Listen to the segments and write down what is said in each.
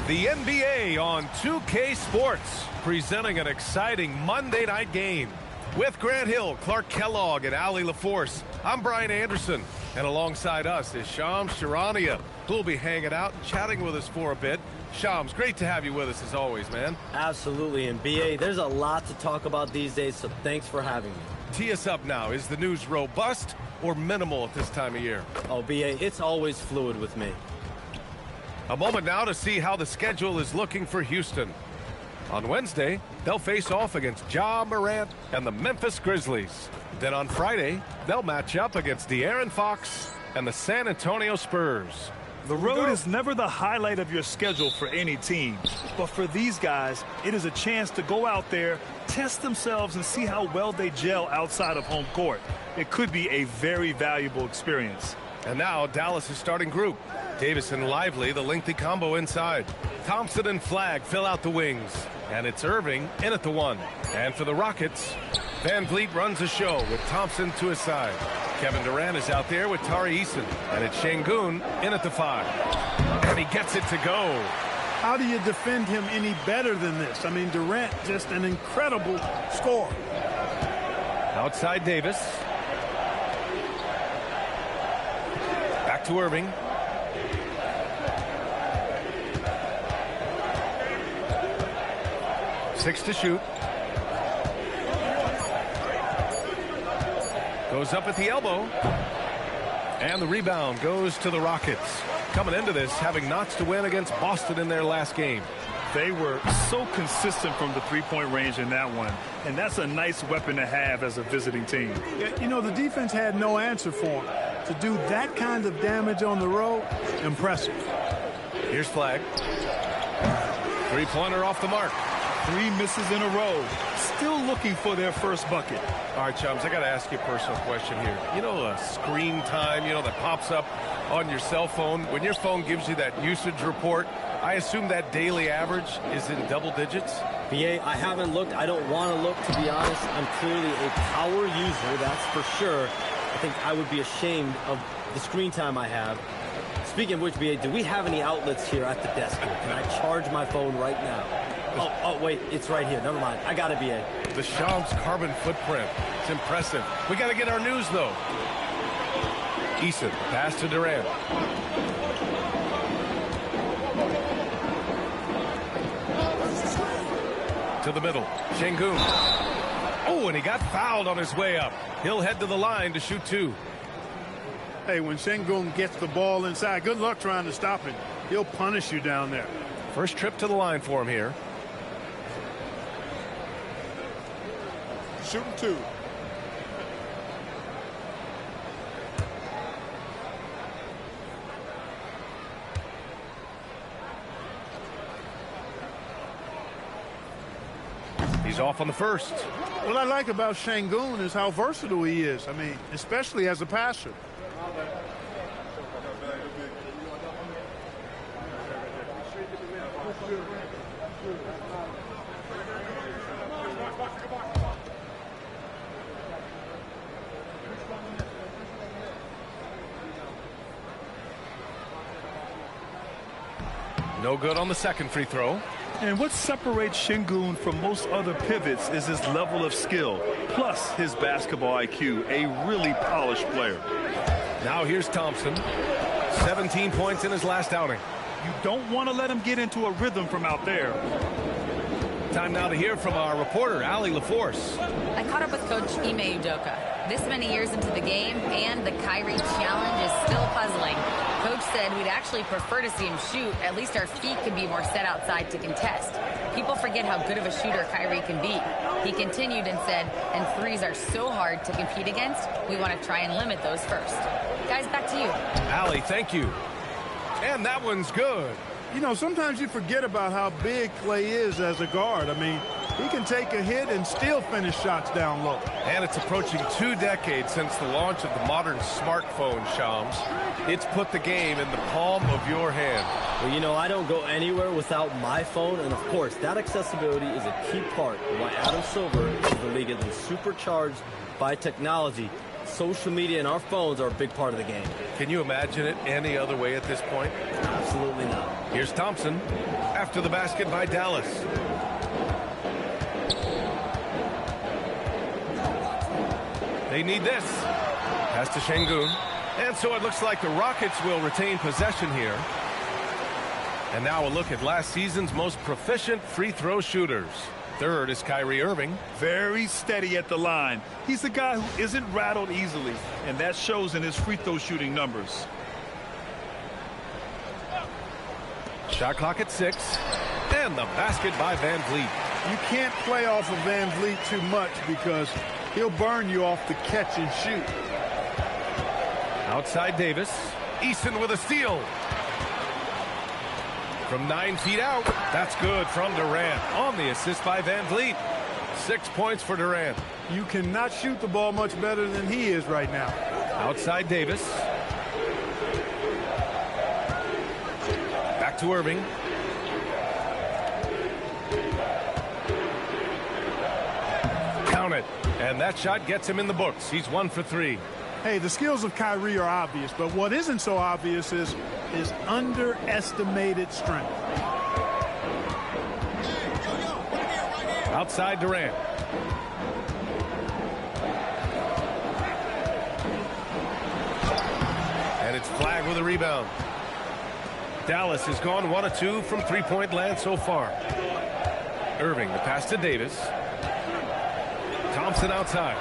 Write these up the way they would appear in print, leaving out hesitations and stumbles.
The NBA on 2K Sports, presenting an exciting Monday night game. With Grant Hill, Clark Kellogg, and Ali LaForce, I'm Brian Anderson. And alongside us is Shams Charania, who will be hanging out and chatting with us for a bit. Shams, great to have you with us as always, man. Absolutely, and BA, there's a lot to talk about these days, so thanks for having me. Tee us up now. Is the news robust or minimal at this time of year? Oh, BA, it's always fluid with me. A moment now to see how the schedule is looking for Houston. On Wednesday, they'll face off against Ja Morant and the Memphis Grizzlies. Then on Friday, they'll match up against De'Aaron Fox and the San Antonio Spurs. The road is never the highlight of your schedule for any team. But for these guys, it is a chance to go out there, test themselves, and see how well they gel outside of home court. It could be a very valuable experience. And now Dallas' starting group. Davis and Lively, the lengthy combo inside. Thompson and Flagg fill out the wings. And it's Irving in at the 1. And for the Rockets, Van Vliet runs the show with Thompson to his side. Kevin Durant is out there with Tari Eason. And it's Şengün in at the 5. And he gets it to go. How do you defend him any better than this? I mean, Durant, just an incredible scorer. Outside Davis. Back to Irving. Six to shoot. Goes up at the elbow. And the rebound goes to the Rockets. Coming into this, having notched a win against Boston in their last game. They were so consistent from the three-point range in that one. And that's a nice weapon to have as a visiting team. Yeah, you know, the defense had no answer for him. To do that kind of damage on the road, impressive. Here's Flagg. Three-pointer off the mark. 3 misses in a row. Still looking for their first bucket. All right, Chums, I got to ask you a personal question here. You know, screen time, that pops up on your cell phone. When your phone gives you that usage report, I assume that daily average is in double digits? BA, I haven't looked. I don't want to look, to be honest. I'm clearly a power user, that's for sure. I think I would be ashamed of the screen time I have. Speaking of which, BA, do we have any outlets here at the desk here? Can I charge my phone right now? Oh, wait, it's right here. Never mind. I got it, BA. The Shams carbon footprint. It's impressive. We got to get our news, though. Eason, pass to Durant. To the middle. Şengün. Oh, and he got fouled on his way up. He'll head to the line to shoot 2. Hey, when Şengün gets the ball inside, good luck trying to stop him. He'll punish you down there. First trip to the line for him here. Shooting 2. He's off on the first. What I like about Şengün is how versatile he is. I mean, especially as a passer. No good on the second free throw. And what separates Şengün from most other pivots is his level of skill, plus his basketball IQ, a really polished player. Now here's Thompson. 17 points in his last outing. You don't want to let him get into a rhythm from out there. Time now to hear from our reporter, Ali LaForce. I caught up with Coach Ime Udoka. This many years into the game, and the Kyrie challenge is still puzzling. Coach said we'd actually prefer to see him shoot. At least our feet could be more set outside to contest. People forget how good of a shooter Kyrie can be. He continued and said, and threes are so hard to compete against, we want to try and limit those first. Guys, back to you. Ali, thank you. And that one's good. You know, sometimes you forget about how big Klay is as a guard. I mean, he can take a hit and still finish shots down low. And it's approaching 2 decades since the launch of the modern smartphone, Shams. It's put the game in the palm of your hand. Well, you know, I don't go anywhere without my phone, and of course, that accessibility is a key part of why Adam Silver is the league is supercharged by technology. Social media and our phones are a big part of the game. Can you imagine it any other way at this point? Absolutely not. Here's Here's Thompson after the basket by Dallas. They need this. Pass to Şengün. And so it looks like the Rockets will retain possession here. And now a look at last season's most proficient free throw shooters. Third is Kyrie Irving. Very steady at the line. He's a guy who isn't rattled easily, and that shows in his free throw shooting numbers. Shot clock at 6. And the basket by Van Vliet. You can't play off of Van Vliet too much because he'll burn you off the catch and shoot. Outside Davis. Eason with a steal. From 9 feet out. That's good from Durant. On the assist by Van Vliet. 6 points for Durant. You cannot shoot the ball much better than he is right now. Outside Davis. Back to Irving. Count it. And that shot gets him in the books. He's 1 for 3. Hey, the skills of Kyrie are obvious, but what isn't so obvious is his underestimated strength. Outside Durant. And it's Flagg with a rebound. Dallas has gone 1 of 2 from three-point land so far. Irving, the pass to Davis. Thompson outside.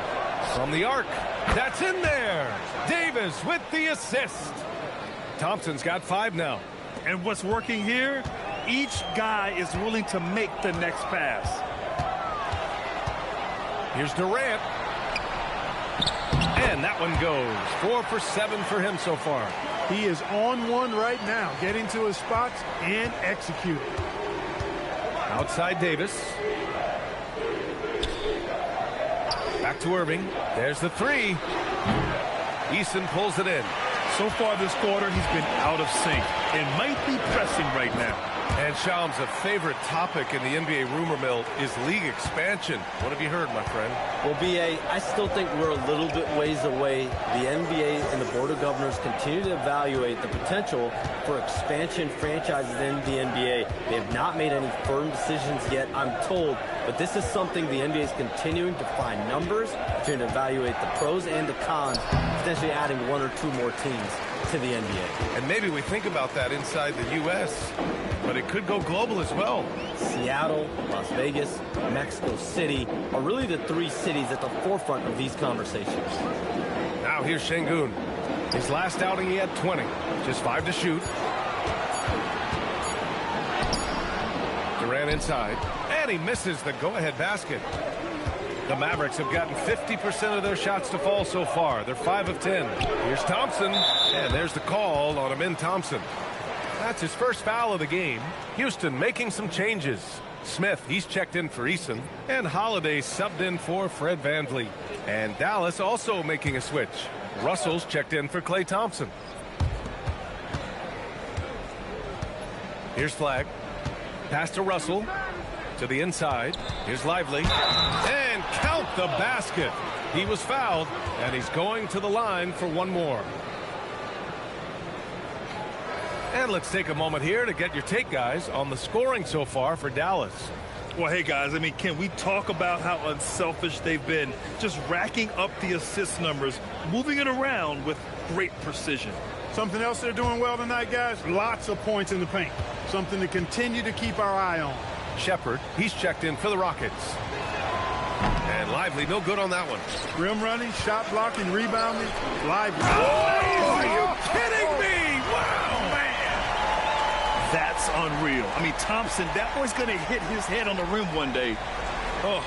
From the arc. That's in there. Davis with the assist. Thompson's got 5 now. And what's working here? Each guy is willing to make the next pass. Here's Durant. And that one goes. 4 for 7 for him so far. He is on one right now, getting to his spots and executing. Outside Davis. Back to Irving. There's the 3. Eason pulls it in. So far this quarter, he's been out of sync and might be pressing right now. And Shams, a favorite topic in the NBA rumor mill is league expansion. What have you heard, my friend? Well, B.A., I still think we're a little bit ways away. The NBA and the Board of Governors continue to evaluate the potential for expansion franchises in the NBA. They have not made any firm decisions yet, I'm told, but this is something the NBA is continuing to find numbers, to evaluate the pros and the cons, potentially adding 1 or 2 more teams to the NBA. And maybe we think about that inside the U.S., but it could go global as well. Seattle, Las Vegas, Mexico City are really the 3 cities at the forefront of these conversations. Now here's Şengün. His last outing he had 20. Just 5 to shoot. Durant inside. And he misses the go-ahead basket. The Mavericks have gotten 50% of their shots to fall so far. They're 5 of 10. Here's Thompson. And there's the call on Amin Thompson. That's his first foul of the game. Houston making some changes. Smith, he's checked in for Eason. And Holiday subbed in for Fred VanVleet. And Dallas also making a switch. Russell's checked in for Klay Thompson. Here's Flagg. Pass to Russell. To the inside. Here's Lively. And count the basket. He was fouled. And he's going to the line for 1 more. And let's take a moment here to get your take, guys, on the scoring so far for Dallas. Well, hey, guys, I mean, can we talk about how unselfish they've been? Just racking up the assist numbers, moving it around with great precision. Something else they're doing well tonight, guys? Lots of points in the paint. Something to continue to keep our eye on. Shepard, he's checked in for the Rockets. And Lively, no good on that one. Rim running, shot blocking, rebounding. Lively. Oh, are you kidding me? Wow, man. That's unreal. I mean, Thompson, that boy's going to hit his head on the rim one day. Oh.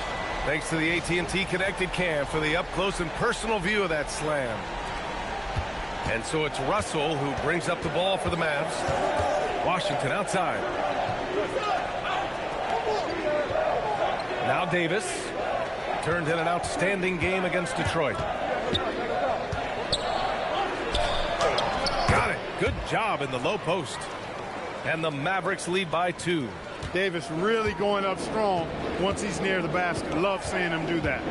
Thanks to the AT&T Connected Cam for the up-close and personal view of that slam. And so it's Russell who brings up the ball for the Mavs. Washington outside. Now Davis turned in an outstanding game against Detroit. Got it. Good job in the low post. And the Mavericks lead by 2. Davis really going up strong once he's near the basket. Love seeing him do that.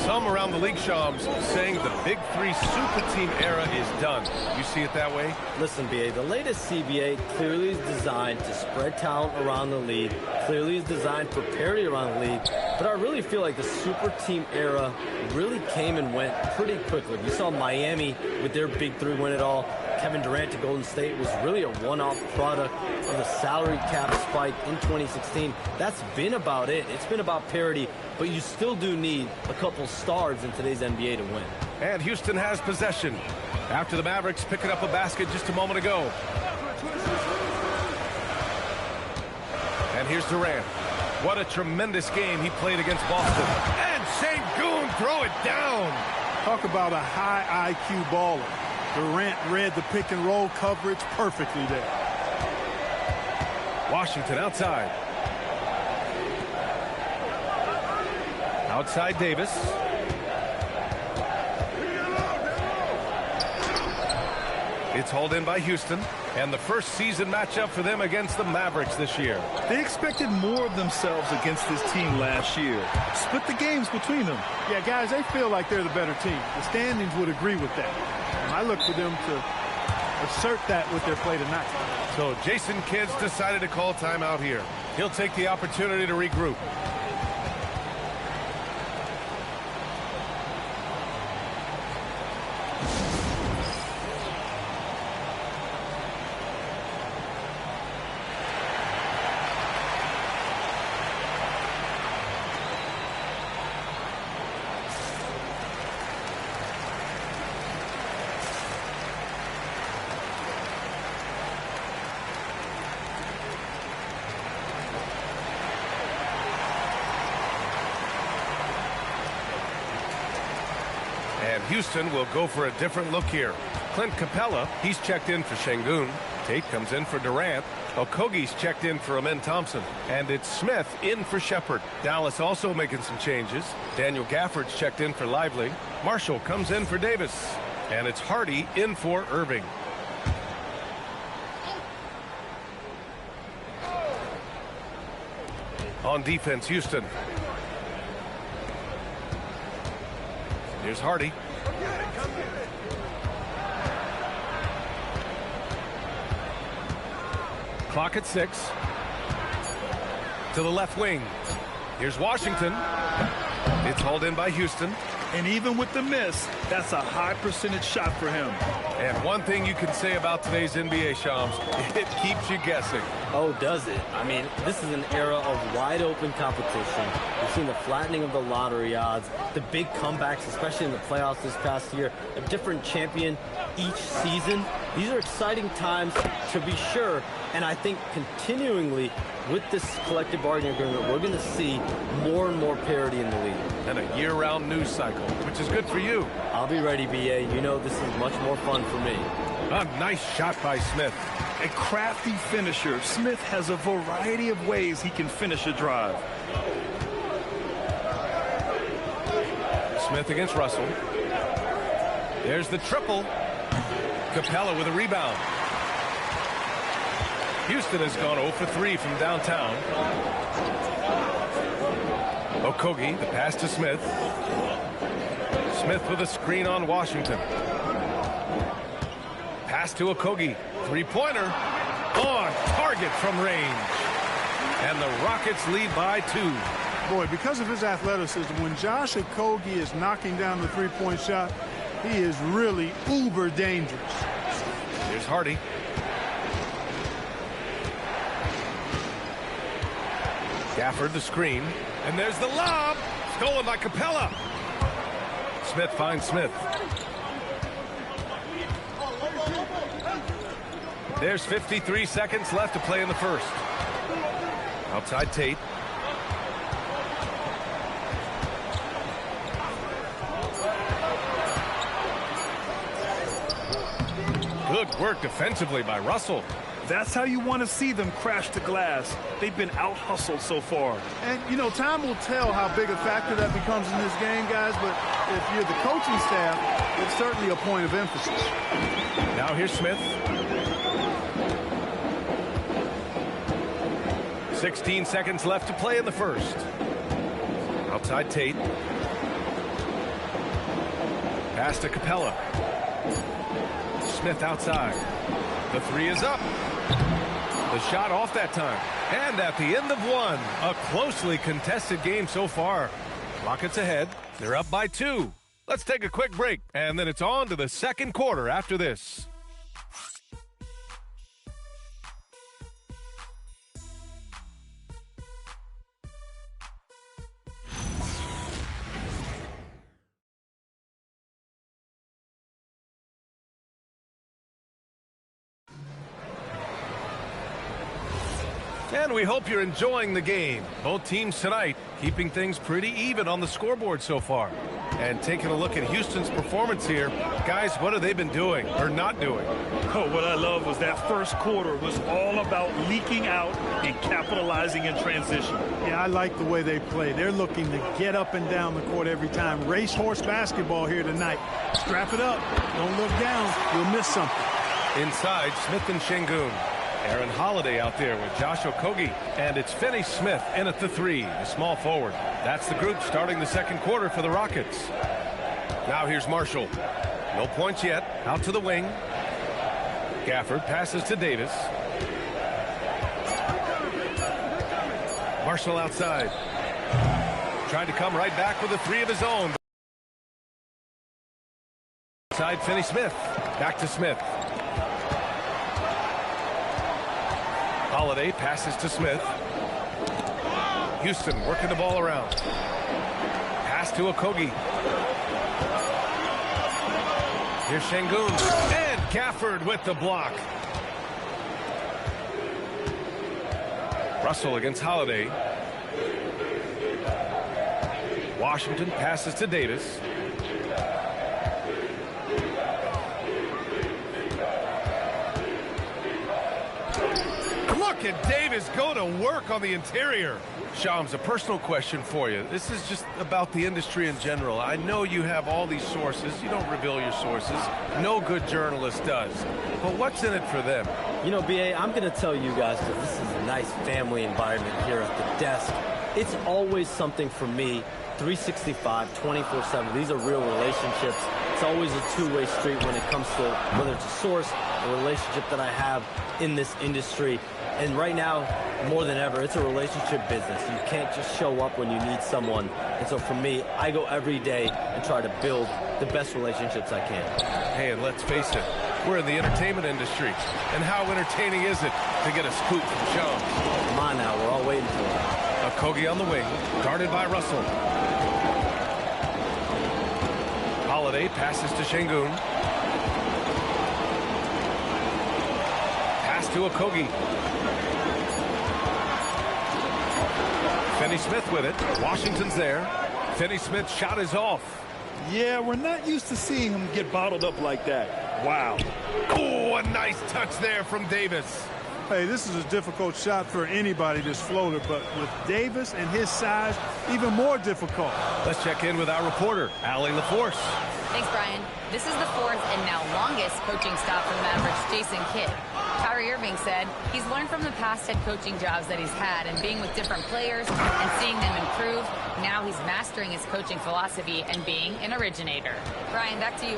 Some around the league, Shams, saying the Big Three super team era is done. You see it that way? Listen, BA, the latest CBA clearly is designed to spread talent around the league, clearly is designed for parity around the league, but I really feel like the super team era really came and went pretty quickly. You saw Miami with their Big Three win it all. Kevin Durant to Golden State was really a one-off product of the salary cap spike in 2016. That's been about it. It's been about parity, but you still do need a couple stars in today's NBA to win. And Houston has possession after the Mavericks picking up a basket just a moment ago. And here's Durant. What a tremendous game he played against Boston. And Sengun throw it down. Talk about a high IQ baller. Durant read the pick and roll coverage perfectly there. Washington outside. Outside Davis. It's hauled in by Houston. And the first season matchup for them against the Mavericks this year. They expected more of themselves against this team last year. Split the games between them. Yeah, guys, they feel like they're the better team. The standings would agree with that. And I look for them to assert that with their play tonight. So Jason Kidd's decided to call timeout here. He'll take the opportunity to regroup. Houston will go for a different look here. Clint Capella, he's checked in for Sengun. Tate comes in for Durant. Okogie's checked in for Amen Thompson. And it's Smith in for Shepard. Dallas also making some changes. Daniel Gafford's checked in for Lively. Marshall comes in for Davis. And it's Hardy in for Irving. On defense, Houston. Here's Hardy. Clock at 6. To the left wing. Here's Washington. It's hauled in by Houston. And even with the miss, that's a high percentage shot for him. And one thing you can say about today's NBA, Shams, it keeps you guessing. Oh, does it? I mean, this is an era of wide open competition. We've seen the flattening of the lottery odds, the big comebacks, especially in the playoffs this past year, a different champion each season. These are exciting times to be sure, and I think continuingly with this collective bargaining agreement, we're going to see more and more parity in the league. And a year-round news cycle, which is good for you. I'll be ready, BA. You know this is much more fun for me. A nice shot by Smith. A crafty finisher. Smith has a variety of ways he can finish a drive. Smith against Russell. There's the triple. Capella with a rebound. Houston has gone 0 for 3 from downtown. Okogie, the pass to Smith. Smith with a screen on Washington. Pass to Okogie. Three-pointer. On target from range. And the Rockets lead by 2. Boy, because of his athleticism, when Josh Okogie is knocking down the three-point shot, he is really uber dangerous. Here's Hardy. Gafford the screen. And there's the lob. Stolen by Capella. Smith finds Smith. There's 53 seconds left to play in the first. Outside Tate. Good work defensively by Russell. That's how you want to see them crash the glass. They've been out-hustled so far. And, you know, time will tell how big a factor that becomes in this game, guys, but if you're the coaching staff, it's certainly a point of emphasis. Now here's Smith. 16 seconds left to play in the first. Outside Tate. Pass to Capella. Smith outside. The three is up. The shot off that time. And at the end of one, a closely contested game so far. Rockets ahead. They're up by 2. Let's take a quick break, and then it's on to the second quarter after this. And we hope you're enjoying the game. Both teams tonight keeping things pretty even on the scoreboard so far. And taking a look at Houston's performance here, guys, what have they been doing or not doing? Oh, what I love was that first quarter was all about leaking out and capitalizing in transition. Yeah, I like the way they play. They're looking to get up and down the court every time. Racehorse basketball here tonight. Strap it up. Don't look down. You'll miss something. Inside, Smith and Şengün. Aaron Holiday out there with Josh Okogie. And it's Finney Smith in at the 3, the small forward. That's the group starting the second quarter for the Rockets. Now here's Marshall. No points yet. Out to the wing. Gafford passes to Davis. Marshall outside. Tried to come right back with a 3 of his own. Outside Finney Smith. Back to Smith. Holiday passes to Smith. Houston working the ball around. Pass to Okogie. Here's Şengün. And Gafford with the block. Russell against Holiday. Washington passes to Davis. Look at Davis go to work on the interior. Shams, a personal question for you. This is just about the industry in general. I know you have all these sources. You don't reveal your sources. No good journalist does. But what's in it for them? You know, B.A., I'm going to tell you guys that this is a nice family environment here at the desk. It's always something for me, 365, 24/7. These are real relationships. It's always a two-way street when it comes to whether it's a source, a relationship that I have in this industry. And right now, more than ever, it's a relationship business. You can't just show up when you need someone. And so for me, I go every day and try to build the best relationships I can. Hey, and let's face it, we're in the entertainment industry. And how entertaining is it to get a scoop from Shams? Come on now, we're all waiting for it. Okogie on the wing, guarded by Russell. Holiday passes to Şengün. Pass to Okogie. Finney Smith with it. Washington's there. Finney Smith's shot is off. Yeah, we're not used to seeing him get bottled up like that. Wow. Oh, a nice touch there from Davis. Hey, this is a difficult shot for anybody, this floater, but with Davis and his size, even more difficult. Let's check in with our reporter, Allie LaForce. Thanks, Brian. This is the 4th and now longest coaching stop for the Mavericks' Jason Kidd. Kyrie Irving said he's learned from the past head coaching jobs that he's had and being with different players and seeing them improve. Now he's mastering his coaching philosophy and being an originator. Brian, back to you.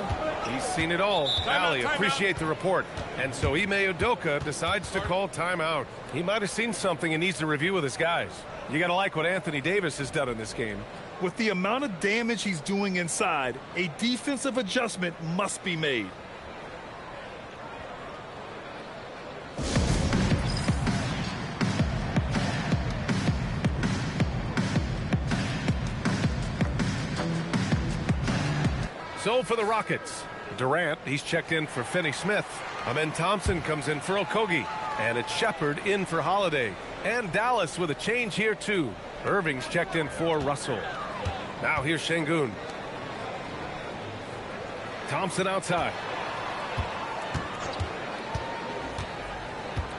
He's seen it all. Allie, appreciate the report. And so Ime Udoka decides to call timeout. He might have seen something and needs to review with his guys. You got to like what Anthony Davis has done in this game. With the amount of damage he's doing inside, a defensive adjustment must be made. So for the Rockets, Durant, he's checked in for Finney Smith. Amen Thompson comes in for Okogie. And it's Shepard in for Holiday. And Dallas with a change here too. Irving's checked in for Russell. Now here's Şengün. Thompson outside.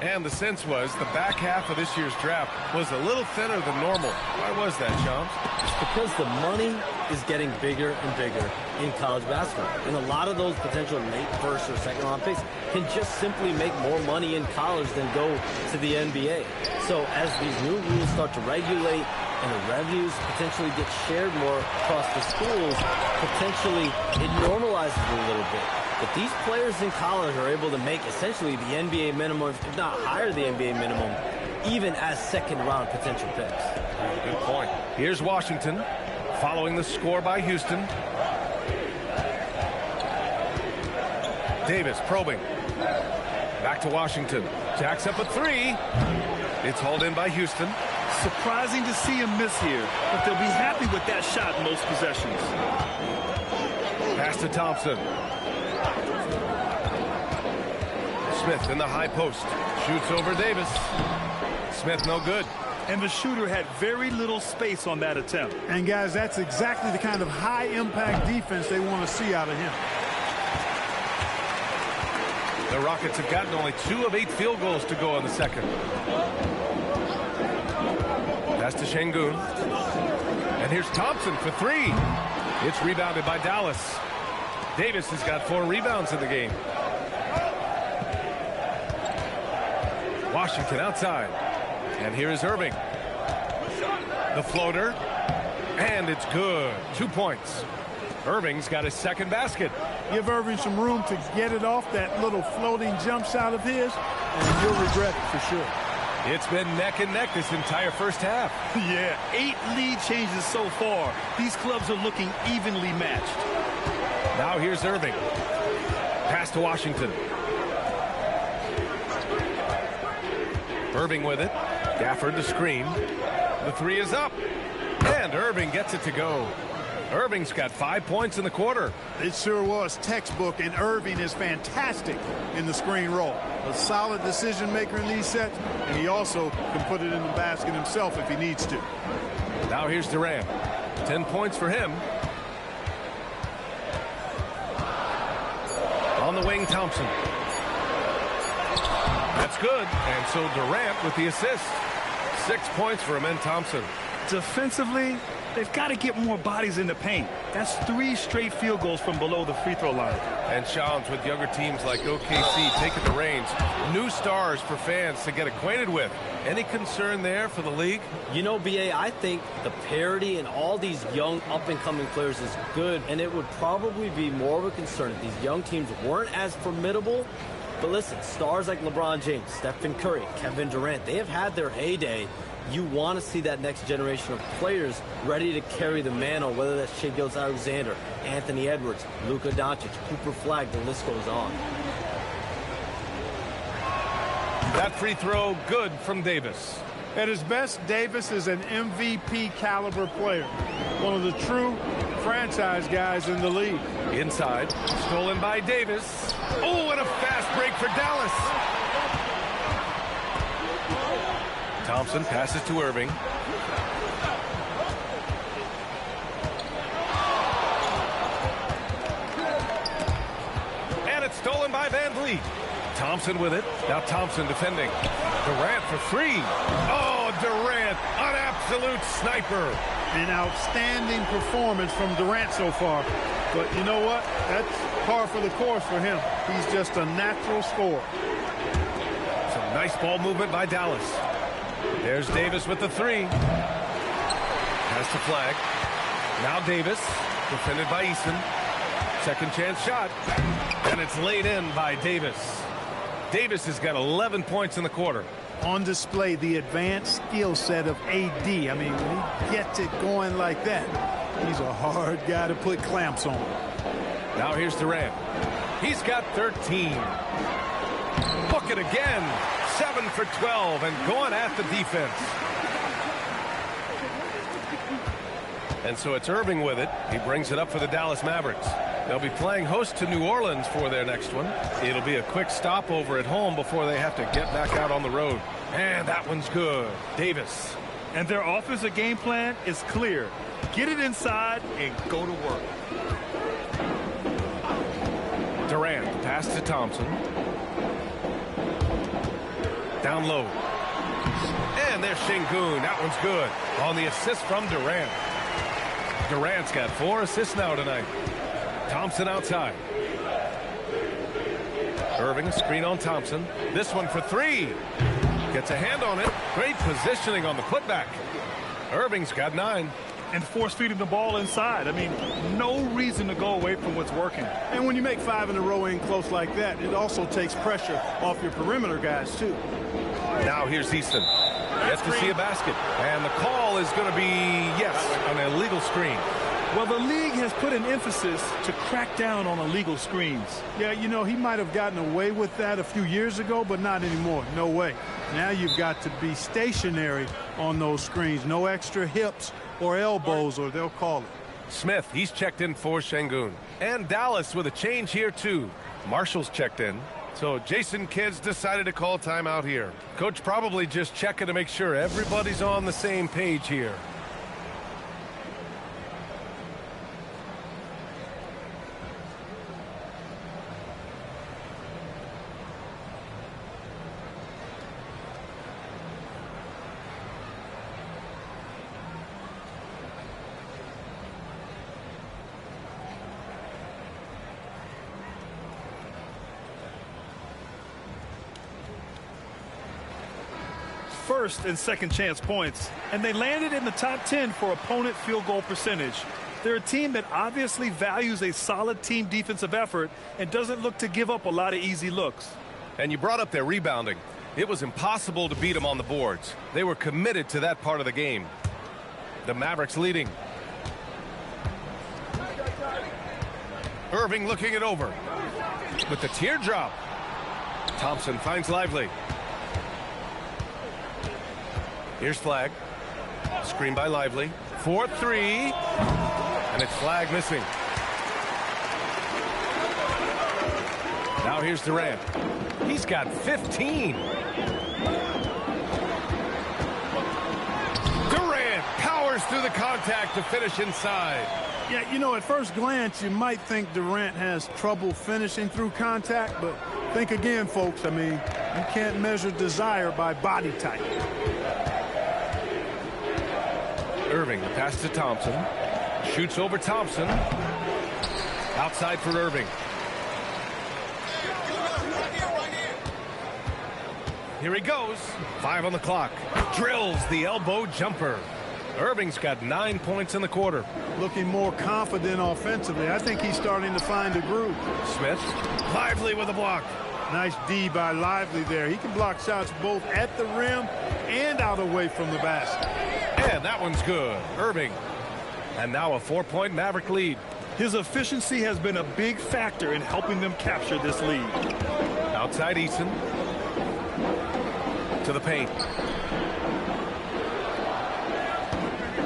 And the sense was the back half of this year's draft was a little thinner than normal. Why was that, Shams? It's because the money is getting bigger and bigger in college basketball. And a lot of those potential late first or second round picks can just simply make more money in college than go to the NBA. So as these new rules start to regulate and the revenues potentially get shared more across the schools, potentially it normalizes it a little bit. But these players in college are able to make essentially the NBA minimum, if not higher the NBA minimum, even as second-round potential picks. Good point. Here's Washington following the score by Houston. Davis probing. Back to Washington. Jacks up a three. It's hauled in by Houston. Surprising to see him miss here, but they'll be happy with that shot in most possessions. Pass to Thompson. Smith in the high post. Shoots over Davis. Smith no good. And the shooter had very little space on that attempt. And, guys, that's exactly the kind of high-impact defense they want to see out of him. The Rockets have gotten only 2 of 8 field goals to go in the second. Pass to Şengün. And here's Thompson for 3. It's rebounded by Dallas. Davis has got 4 rebounds in the game. Washington outside. And here is Irving. The floater. And it's good. 2 points. Irving's got his second basket. Give Irving some room to get it off that little floating jump shot of his, and you'll regret it for sure. It's been neck and neck this entire first half. Yeah, 8 lead changes so far. These clubs are looking evenly matched. Now here's Irving. Pass to Washington. Irving with it. Gafford to screen. The 3 is up. And Irving gets it to go. Irving's got 5 points in the quarter. It sure was textbook, and Irving is fantastic in the screen roll. A solid decision maker in these sets, and he also can put it in the basket himself if he needs to. Now here's Durant. 10 points for him. On the wing, Thompson. That's good. And so Durant with the assist. 6 points for Amen Thompson. Defensively, they've got to get more bodies in the paint. That's 3 straight field goals from below the free throw line. And Shams, with younger teams like OKC taking the reins, new stars for fans to get acquainted with. Any concern there for the league? You know, BA, I think the parity in all these young up-and-coming players is good, and it would probably be more of a concern if these young teams weren't as formidable. But listen, stars like LeBron James, Stephen Curry, Kevin Durant, they have had their heyday. You want to see that next generation of players ready to carry the mantle, whether that's Shai Gilgeous-Alexander, Anthony Edwards, Luka Doncic, Cooper Flagg, the list goes on. That free throw good from Davis. At his best, Davis is an MVP caliber player. One of the true franchise guys in the league. Inside, stolen by Davis. Oh, and a fast break for Dallas. Thompson passes to Irving. And it's stolen by Van Vliet. Thompson with it. Now Thompson defending. Durant for 3. Oh, Durant, an absolute sniper. An outstanding performance from Durant so far. But you know what? That's par for the course for him. He's just a natural scorer. Some nice ball movement by Dallas. There's Davis with the 3. Pass to Flagg. Now Davis, defended by Easton. Second chance shot. And it's laid in by Davis. Davis has got 11 points in the quarter. On display, the advanced skill set of AD. I mean, when he gets it going like that, he's a hard guy to put clamps on. Now here's Durant. He's got 13. Book it again. 7 for 12 and going at the defense. And so it's Irving with it. He brings it up for the Dallas Mavericks. They'll be playing host to New Orleans for their next one. It'll be a quick stopover at home before they have to get back out on the road. And that one's good. Davis. And their offensive game plan is clear. Get it inside and go to work. Durant, pass to Thompson. Down low. And there's Şengün. That one's good. On the assist from Durant. Durant's got 4 assists now tonight. Thompson outside. Irving, a screen on Thompson. This one for 3. Gets a hand on it. Great positioning on the putback. Irving's got 9. And force feeding the ball inside. I mean, no reason to go away from what's working. And when you make 5 in a row in close like that, it also takes pressure off your perimeter guys, too. Now here's Easton. Gets to see a basket. And the call is going to be, yes, an illegal screen. Well, the league has put an emphasis to crack down on illegal screens. Yeah, you know, he might have gotten away with that a few years ago, but not anymore. No way. Now you've got to be stationary on those screens. No extra hips or elbows, or they'll call it. Smith, he's checked in for Şengün. And Dallas with a change here, too. Marshall's checked in. So Jason Kidd's decided to call timeout here. Coach probably just checking to make sure everybody's on the same page here. First and second chance points, and they landed in the top 10 for opponent field goal percentage. They're a team that obviously values a solid team defensive effort and doesn't look to give up a lot of easy looks. And you brought up their rebounding. It was impossible to beat them on the boards. They were committed to that part of the game. The Mavericks leading. Irving looking it over with the teardrop. Thompson finds Lively. Here's Flagg. Screen by Lively. 4-3. And it's Flagg missing. Now here's Durant. He's got 15. Durant powers through the contact to finish inside. Yeah, you know, at first glance, you might think Durant has trouble finishing through contact, but think again, folks. I mean, you can't measure desire by body type. Irving, the pass to Thompson. Shoots over Thompson. Outside for Irving. Here he goes. 5 on the clock. Drills the elbow jumper. Irving's got 9 points in the quarter. Looking more confident offensively. I think he's starting to find a groove. Smith, Lively with a block. Nice D by Lively there. He can block shots both at the rim and out away from the basket. And that one's good. Irving. And now a 4-point Maverick lead. His efficiency has been a big factor in helping them capture this lead. Outside Easton. To the paint.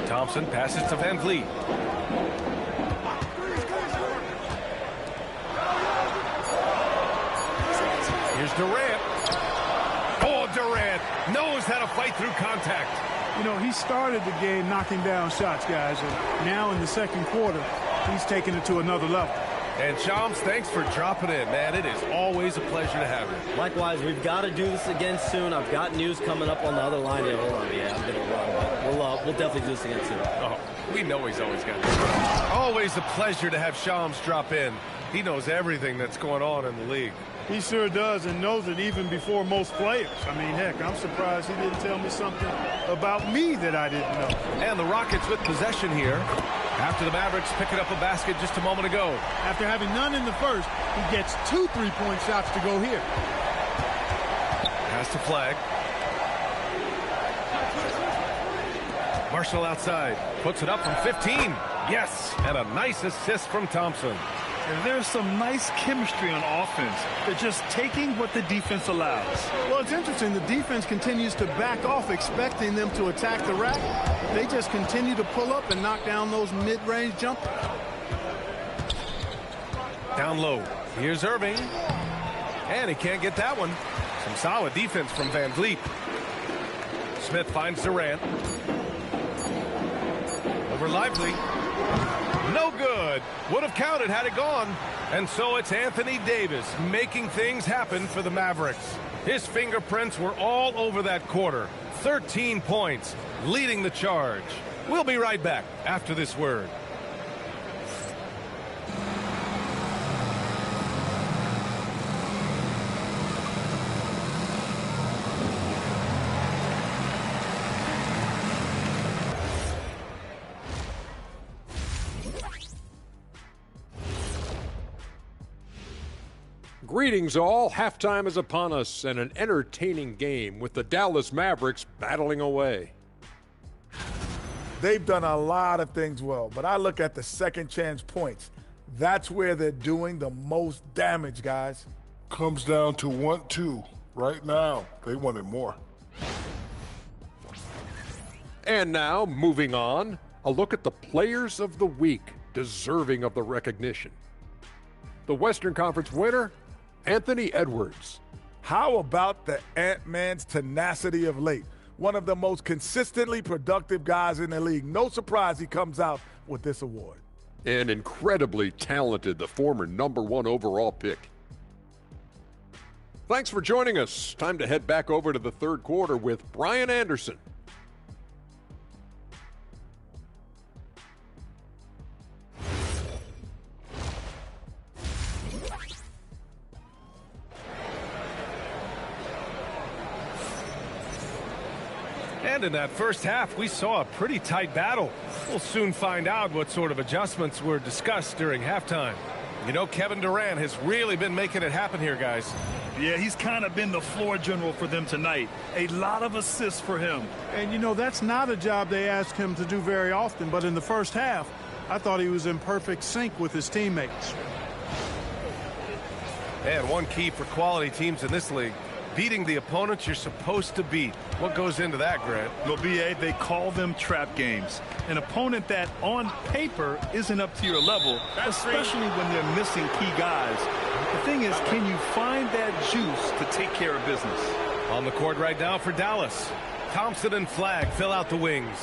Thompson passes to Van Vliet. Here's Durant. Oh, Durant knows how to fight through contact. You know, he started the game knocking down shots, guys, and now in the second quarter, he's taking it to another level. And Shams, thanks for dropping in, man. It is always a pleasure to have you. Likewise, we've got to do this again soon. I've got news coming up on the other line. Yeah, hold on. Yeah, I'm going to run. But we'll definitely do this again soon. Oh, we know he's always got this. Always a pleasure to have Shams drop in. He knows everything that's going on in the league. He sure does, and knows it even before most players. I mean, heck, I'm surprised he didn't tell me something about me that I didn't know. And the Rockets with possession here after the Mavericks picking up a basket just a moment ago. After having none in the first, he gets 2 3-point shots to go here. Pass to Flagg. Marshall outside. Puts it up from 15. Yes, and a nice assist from Thompson. And there's some nice chemistry on offense. They're just taking what the defense allows. Well, it's interesting. The defense continues to back off, expecting them to attack the rack. They just continue to pull up and knock down those mid-range jumpers. Down low. Here's Irving. And he can't get that one. Some solid defense from Van Vliet. Smith finds Durant. Over Lively. No good. Would have counted had it gone. And so it's Anthony Davis making things happen for the Mavericks. His fingerprints were all over that quarter. 13 points, leading the charge. We'll be right back after this word. Greetings all. Halftime is upon us and an entertaining game with the Dallas Mavericks battling away. They've done a lot of things well, but I look at the second chance points. That's where they're doing the most damage, guys. Comes down to 1-2. Right now, they wanted more. And now, moving on, a look at the players of the week deserving of the recognition. The Western Conference winner, Anthony Edwards. How about the Ant-Man's tenacity of late? One of the most consistently productive guys in the league. No surprise he comes out with this award. And incredibly talented, the former #1 overall pick. Thanks for joining us. Time to head back over to the third quarter with Brian Anderson. And in that first half, we saw a pretty tight battle. We'll soon find out what sort of adjustments were discussed during halftime. You know, Kevin Durant has really been making it happen here, guys. Yeah, he's kind of been the floor general for them tonight. A lot of assists for him. And, you know, that's not a job they ask him to do very often. But in the first half, I thought he was in perfect sync with his teammates. And one key for quality teams in this league, beating the opponents you're supposed to beat. What goes into that, Grant? Well, B.A., they call them trap games. An opponent that, on paper, isn't up to your level, especially when they're missing key guys. The thing is, can you find that juice to take care of business? On the court right now for Dallas. Thompson and Flagg fill out the wings.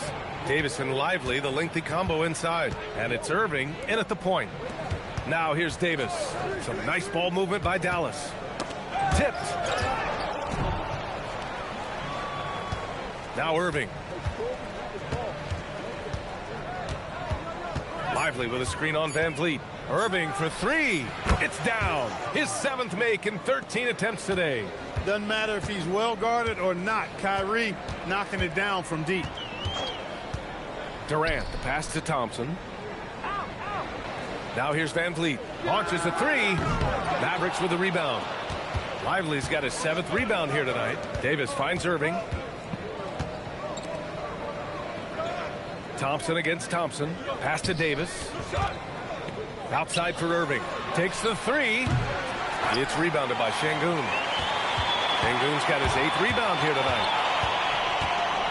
Davis and Lively, the lengthy combo inside. And it's Irving in at the point. Now here's Davis. Some nice ball movement by Dallas. Tipped. Now Irving. Lively with a screen on Van Vliet. Irving for three. It's down. His 7th make in 13 attempts today. Doesn't matter if he's well guarded or not. Kyrie knocking it down from deep. Durant, the pass to Thompson. Now here's Van Vliet. Launches a three. Mavericks with the rebound. Lively's got his 7th rebound here tonight. Davis finds Irving. Thompson against Thompson. Pass to Davis. Outside for Irving. Takes the three. It's rebounded by Şengün. Şengün's got his 8th rebound here tonight.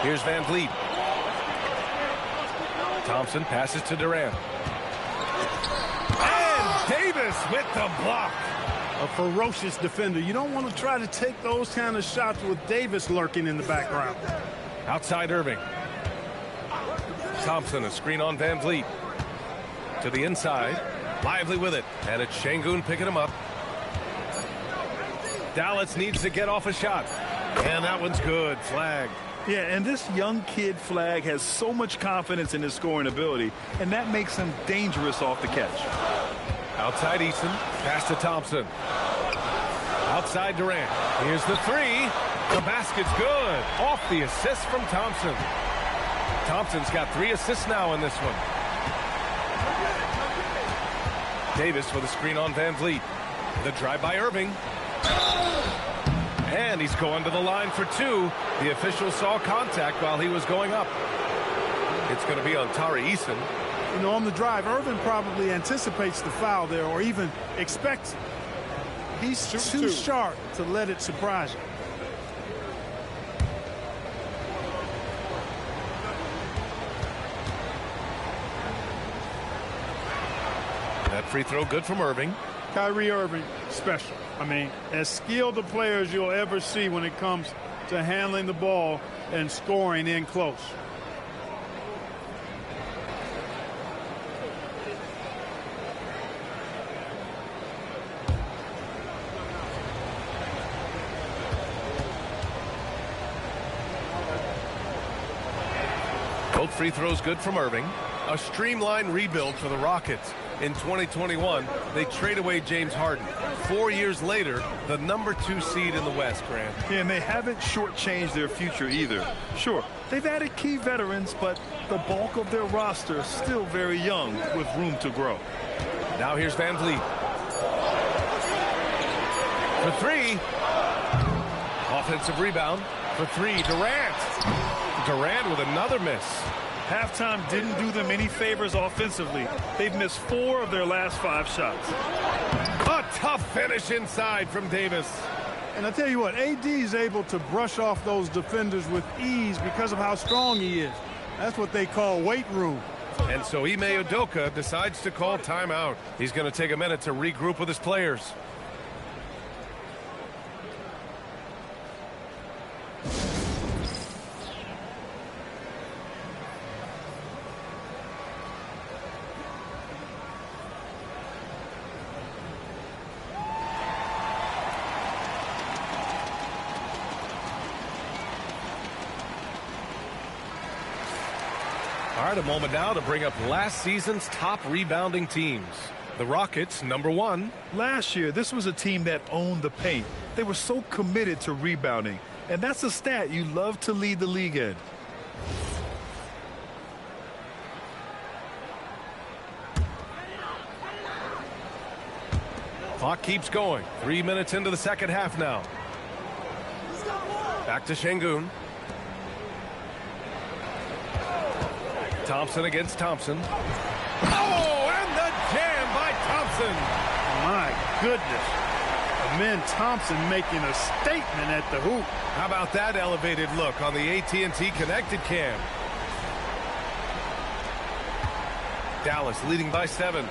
Here's Van Vliet. Thompson passes to Durant. And Davis with the block. A ferocious defender. You don't want to try to take those kind of shots with Davis lurking in the background. Outside Irving. Thompson, a screen on Van Vliet. To the inside. Lively with it. And it's Şengün picking him up. Dallas needs to get off a shot. And that one's good. Flagg. Yeah, and this young kid Flagg has so much confidence in his scoring ability, and that makes him dangerous off the catch. Outside Eason. Pass to Thompson. Outside Durant. Here's the three. The basket's good. Off the assist from Thompson. Thompson's got 3 assists now in this one. Davis with a screen on Van Vliet. The drive by Irving. And he's going to the line for 2. The official saw contact while he was going up. It's going to be on Tari Eason. You know, on the drive, Irving probably anticipates the foul there or even expects it. He's too sharp to let it surprise him. That free throw good from Irving. Kyrie Irving, special. I mean, as skilled a player as you'll ever see when it comes to handling the ball and scoring in close. Both free throws good from Irving. A streamlined rebuild for the Rockets. In 2021, they trade away James Harden. 4 years later, the #2 seed in the West, Grant. Yeah, and they haven't shortchanged their future either. Sure, they've added key veterans, but the bulk of their roster is still very young with room to grow. Now here's Van Vliet. For three. Offensive rebound. For three, Durant. Durant with another miss. Halftime didn't do them any favors offensively. They've missed 4 of their last 5 shots. A tough finish inside from Davis. And I tell you what, AD is able to brush off those defenders with ease because of how strong he is. That's what they call weight room. And so Ime Udoka decides to call timeout. He's going to take a minute to regroup with his players. All right, a moment now to bring up last season's top rebounding teams. The Rockets, #1. Last year, this was a team that owned the paint. They were so committed to rebounding, and that's a stat you love to lead the league in. Clock keeps going. 3 minutes into the second half now. Back to Şengün. Thompson against Thompson. Oh, and the jam by Thompson. My goodness. Amen Thompson making a statement at the hoop. How about that elevated look on the AT&T connected cam? Dallas leading by 7.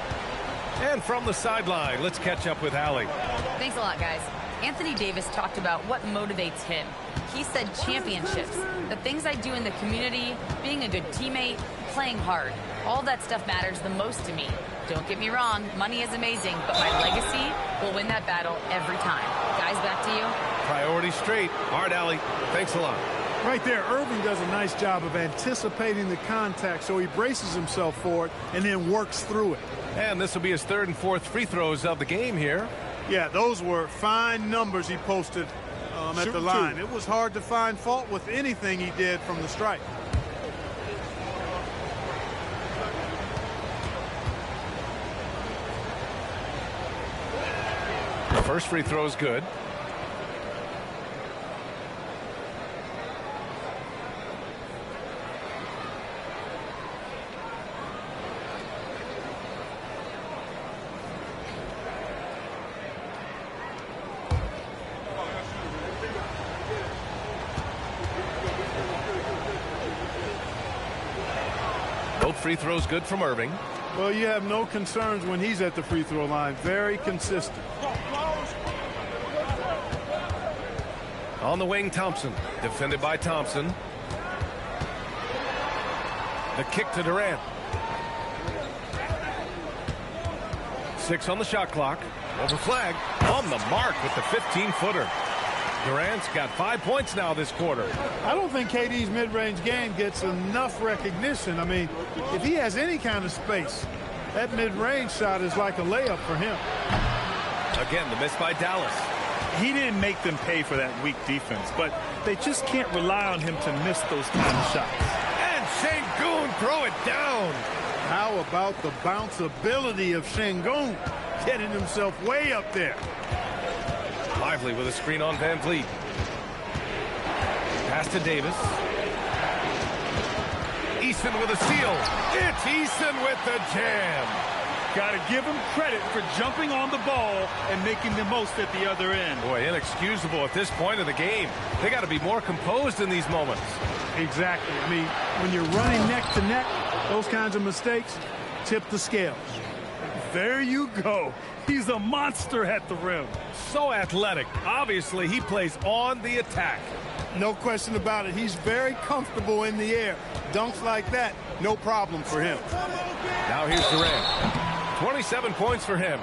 And from the sideline, let's catch up with Allie. Thanks a lot, guys. Anthony Davis talked about what motivates him. He said championships, the things I do in the community, being a good teammate, playing hard. All that stuff matters the most to me. Don't get me wrong, money is amazing, but my legacy will win that battle every time. Guys, back to you. Priority straight. All right, Allie. Thanks a lot. Right there, Irving does a nice job of anticipating the contact, so he braces himself for it and then works through it. And this will be his 3rd and 4th free throws of the game here. Yeah, those were fine numbers he posted at the line. It was hard to find fault with anything he did from the stripe. The first free throw is good. Both free throws good from Irving. Well, you have no concerns when he's at the free throw line. Very consistent. On the wing, Thompson. Defended by Thompson. The kick to Durant. 6 on the shot clock. Over flag. On the mark with the 15-footer. Durant's got 5 points now this quarter. I don't think KD's mid-range game gets enough recognition. I mean, if he has any kind of space, that mid-range shot is like a layup for him. Again, the miss by Dallas. He didn't make them pay for that weak defense, but they just can't rely on him to miss those kind of shots. And Şengün throw it down. How about the bounceability of Şengün getting himself way up there? Lively with a screen on Van Vliet. Pass to Davis. Eason with a steal. It's Eason with the jam. Got to give him credit for jumping on the ball and making the most at the other end. Boy, inexcusable at this point of the game. They got to be more composed in these moments. Exactly. I mean, when you're running neck to neck, those kinds of mistakes tip the scales. There you go. He's a monster at the rim. So athletic. Obviously, he plays on the attack. No question about it. He's very comfortable in the air. Dunks like that, no problem for him. Now here's Durant. 27 points for him.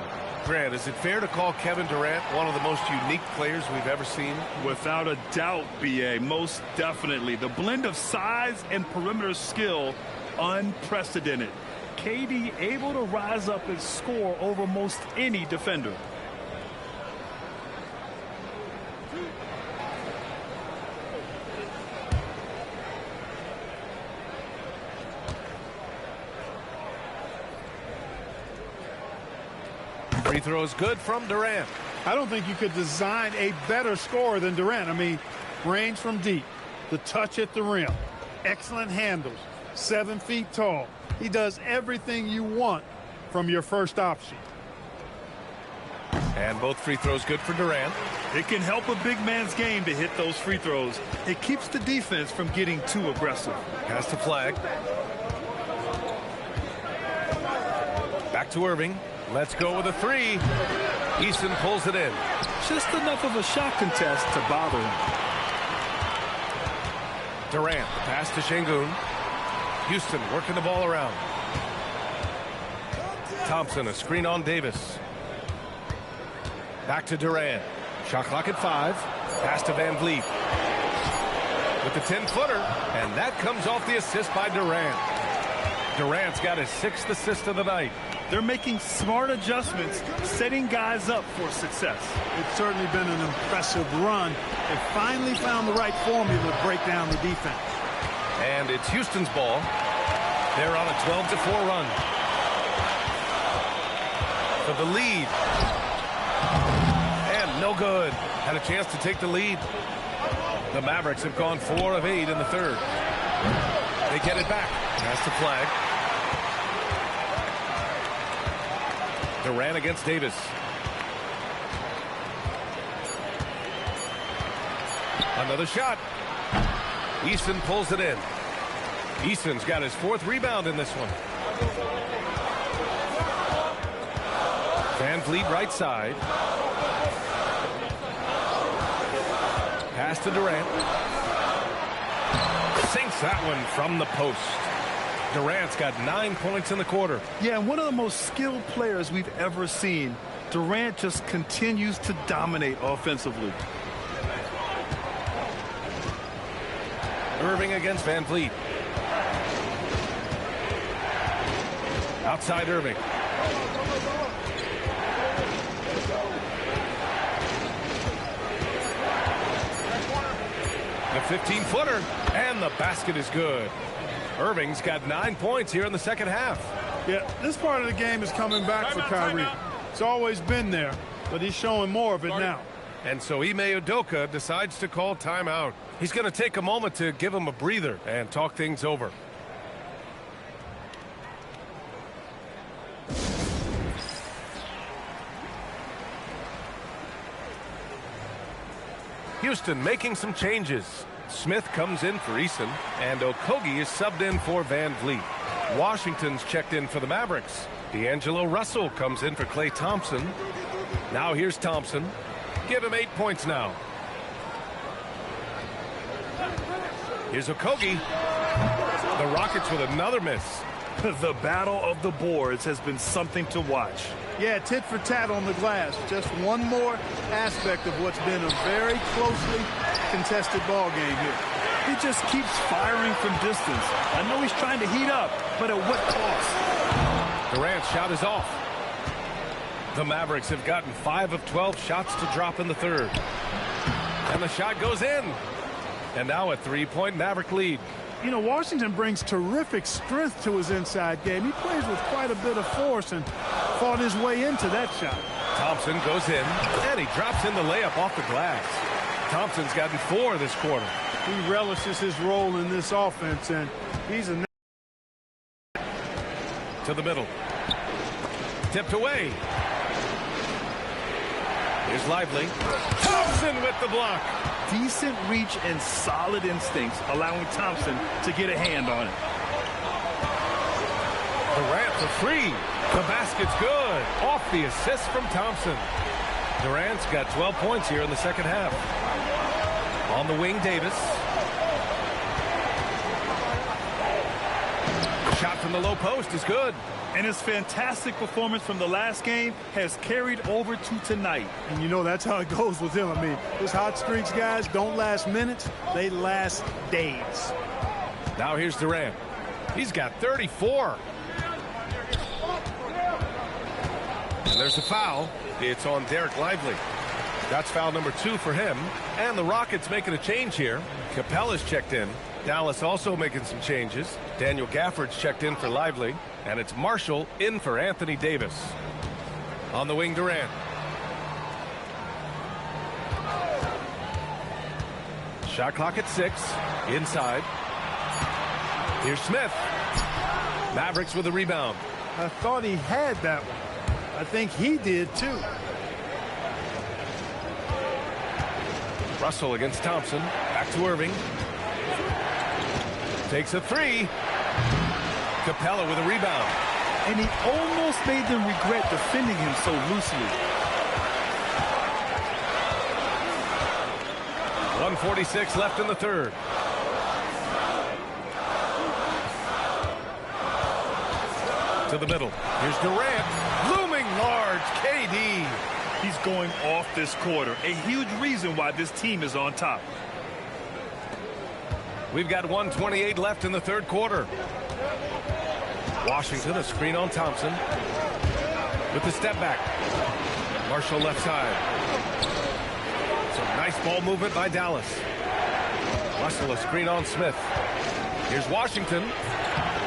Grant, is it fair to call Kevin Durant one of the most unique players we've ever seen? Without a doubt, B.A., most definitely. The blend of size and perimeter skill, unprecedented. KD able to rise up and score over most any defender. Free throw is good from Durant. I don't think you could design a better scorer than Durant. I mean, range from deep, the touch at the rim, excellent handles, 7 feet tall. He does everything you want from your first option. And both free throws good for Durant. It can help a big man's game to hit those free throws. It keeps the defense from getting too aggressive. Pass to Flag. Back to Irving. Let's go with a three. Easton pulls it in. Just enough of a shot contest to bother him. Durant, the pass to Şengün. Houston working the ball around. Thompson, a screen on Davis. Back to Durant. Shot clock at 5. Pass to Van Vliet. With the 10-footer. And that comes off the assist by Durant. Durant's got his 6th assist of the night. They're making smart adjustments, setting guys up for success. It's certainly been an impressive run. They finally found the right formula to break down the defense. And it's Houston's ball. They're on a 12-4 run. For the lead. And no good. Had a chance to take the lead. The Mavericks have gone 4 of 8 in the third. They get it back. Pass to Flag. Durant against Davis. Another shot. Easton pulls it in. Easton's got his 4th rebound in this one. Van Vliet right side. Pass to Durant. Sinks that one from the post. Durant's got 9 points in the quarter. Yeah, and one of the most skilled players we've ever seen. Durant just continues to dominate offensively. Irving against Van Vliet. Outside Irving. The 15-footer, and the basket is good. Irving's got 9 points here in the second half. Yeah, this part of the game is coming back for Kyrie. It's always been there, but he's showing more of it now. And so Ime Udoka decides to call timeout. He's going to take a moment to give him a breather and talk things over. Houston making some changes. Smith comes in for Eason, and Okogie is subbed in for Van Vliet. Washington's checked in for the Mavericks. D'Angelo Russell comes in for Klay Thompson. Now here's Thompson. Give him 8 points now. Here's Okogie. The Rockets with another miss. The battle of the boards has been something to watch. Yeah, tit for tat on the glass. Just one more aspect of what's been a very closely contested ball game here. He just keeps firing from distance. I know he's trying to heat up, but at what cost? Durant's shot is off. The Mavericks have gotten 5 of 12 shots to drop in the third. And the shot goes in. And now a 3-point Maverick lead. You know, Washington brings terrific strength to his inside game. He plays with quite a bit of force and fought his way into that shot. Thompson goes in, and he drops in the layup off the glass. Thompson's gotten 4 this quarter. He relishes his role in this offense, and he's a... To the middle. Tipped away. Here's Lively. Thompson with the block. Decent reach and solid instincts, allowing Thompson to get a hand on it. Durant for 3. The basket's good. Off the assist from Thompson. Durant's got 12 points here in the second half. On the wing, Davis. Shot from the low post is good. And his fantastic performance from the last game has carried over to tonight. And you know that's how it goes with him. I mean, his hot streaks, guys, don't last minutes. They last days. Now here's Durant. He's got 34. And there's a foul. It's on Derek Lively. That's foul number 2 for him. And the Rockets making a change here. Capella's checked in. Dallas also making some changes. Daniel Gafford's checked in for Lively. And it's Marshall in for Anthony Davis. On the wing, Durant. Shot clock at 6. Inside. Here's Smith. Mavericks with a rebound. I thought he had that one. I think he did too. Russell against Thompson. Back to Irving. Takes a 3. Capella with a rebound. And he almost made them regret defending him so loosely. 1:46 left in the third. To the middle. Here's Durant. Looming large. KD. He's going off this quarter. A huge reason why this team is on top. We've got 1:28 left in the third quarter. Washington, a screen on Thompson. With the step back. Marshall left side. Some nice ball movement by Dallas. Russell, a screen on Smith. Here's Washington.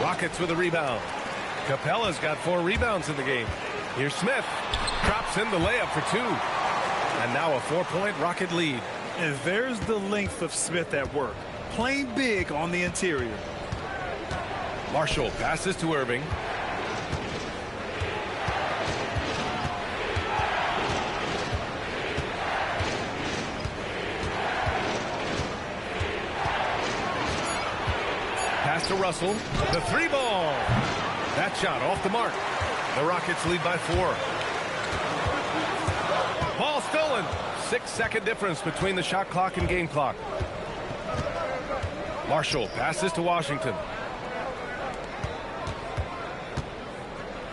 Rockets with a rebound. Capella's got 4 rebounds in the game. Here's Smith. Drops in the layup for 2. And now a 4-point Rocket lead. And there's the length of Smith at work. Playing big on the interior. Marshall passes to Irving. Pass to Russell. The 3-ball. That shot off the mark. The Rockets lead by 4. Ball stolen. 6-second difference between the shot clock and game clock. Marshall passes to Washington.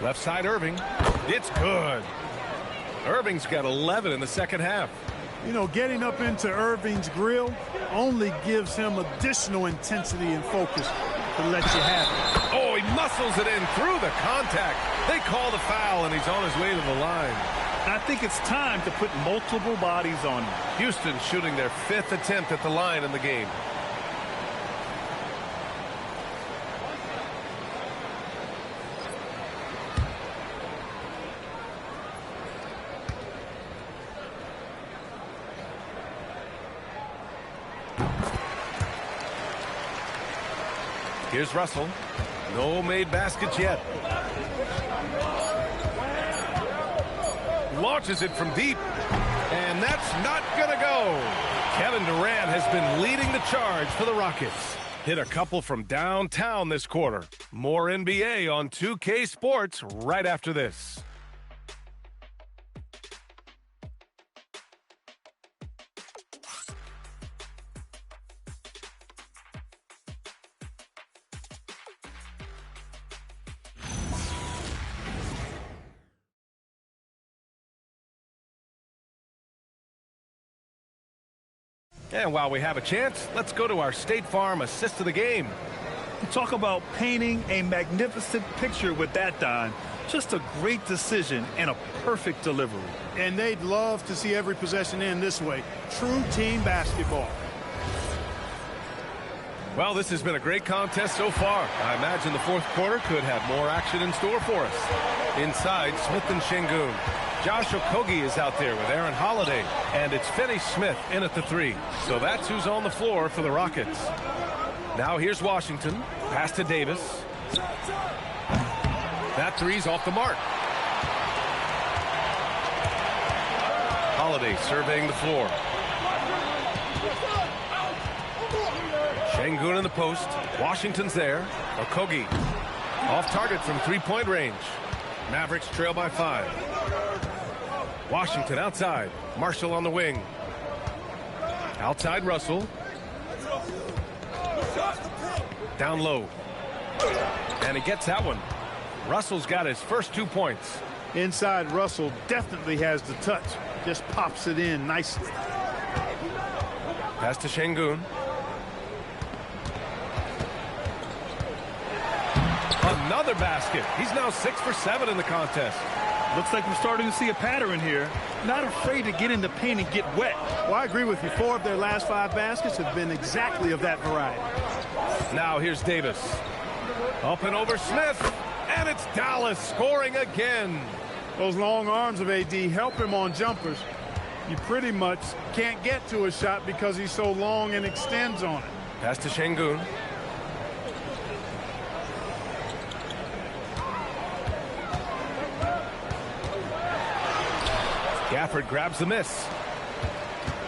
Left side Irving. It's good. Irving's got 11 in the second half. You know, getting up into Irving's grill only gives him additional intensity and focus to let you have it. Oh, he muscles it in through the contact. They call the foul, and he's on his way to the line. I think it's time to put multiple bodies on him. Houston shooting their 5th attempt at the line in the game. Here's Russell. No made baskets yet. Launches it from deep. And that's not going to go. Kevin Durant has been leading the charge for the Rockets. Hit a couple from downtown this quarter. More NBA on 2K Sports right after this. And while we have a chance, let's go to our State Farm assist of the game. Talk about painting a magnificent picture with that, Don. Just a great decision and a perfect delivery. And they'd love to see every possession end this way. True team basketball. Well, this has been a great contest so far. I imagine the fourth quarter could have more action in store for us. Inside, Smith and Şengün. Josh Okogie is out there with Aaron Holiday. And it's Finney Smith in at the 3. So that's who's on the floor for the Rockets. Now here's Washington. Pass to Davis. That 3's off the mark. Holiday surveying the floor. Şengün in the post. Washington's there. Okogie off target from 3-point range. Mavericks trail by 5. Washington outside. Marshall on the wing. Outside Russell. Down low. And he gets that one. Russell's got his first 2 points. Inside, Russell definitely has the touch. Just pops it in nicely. Pass to Şengün. Another basket. He's now 6 for 7 in the contest. Looks like we're starting to see a pattern here. Not afraid to get in the paint and get wet. Well, I agree with you. 4 of their last 5 baskets have been exactly of that variety. Now here's Davis. Up and over Smith. And it's Dallas scoring again. Those long arms of AD help him on jumpers. You pretty much can't get to a shot because he's so long and extends on it. Pass to Şengün. Gafford grabs the miss.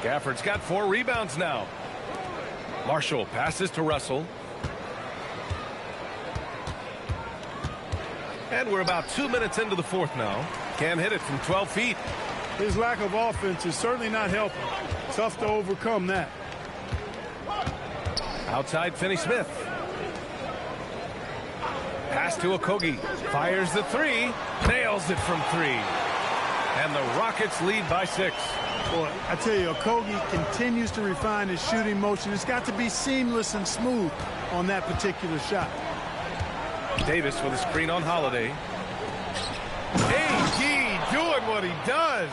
Gafford's got 4 rebounds now. Marshall passes to Russell. And we're about 2 minutes into the fourth now. Can't hit it from 12 feet. His lack of offense is certainly not helping. Tough to overcome that. Outside Finney-Smith. Pass to Okogie. Fires the 3. Nails it from 3. And the Rockets lead by 6. Boy, I tell you, Okogie continues to refine his shooting motion. It's got to be seamless and smooth on that particular shot. Davis with a screen on Holiday. AD doing what he does.